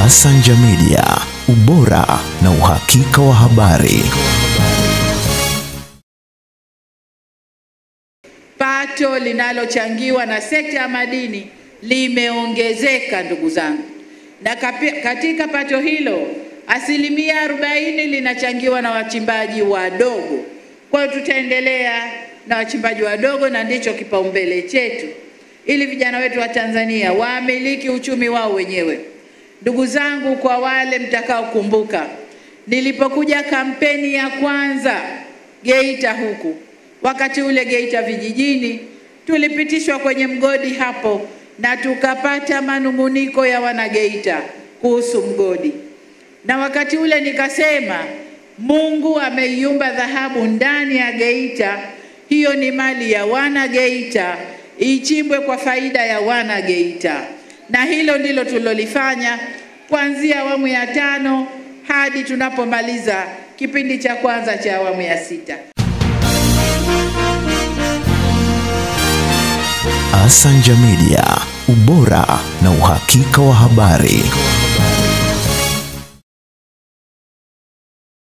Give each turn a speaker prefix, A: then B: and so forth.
A: Asanja Media, ubora na uhakika wa habari.
B: Pato linalochangiwa na sekta ya madini limeongezeka ndugu zangu, na katika pato hilo 40% linachangiwa na wachimbaji wadogo. Kwa hiyo tutaendelea na wachimbaji wadogo, na ndicho kipaumbele chetu, ili vijana wetu wa Tanzania wamiliki uchumi wao wenyewe. Ndugu zangu, kwa wale mtakao kumbuka, nilipokuja kampeni ya kwanza Geita huku, wakati ule Geita vijijini, tulipitishwa kwenye mgodi hapo na tukapata manunguniko ya wana Geita kuhusu mgodi. Na wakati ule nikasema Mungu ameiumba dhahabu ndani ya Geita, hiyo ni mali ya wana Geita, ichimbwe kwa faida ya wana Geita. Na hilo ndilo tulilolifanya kuanzia awamu ya 5 hadi tunapomaliza kipindi cha kwanza cha awamu ya 6.
A: Asanja Media, ubora na uhakika wa habari.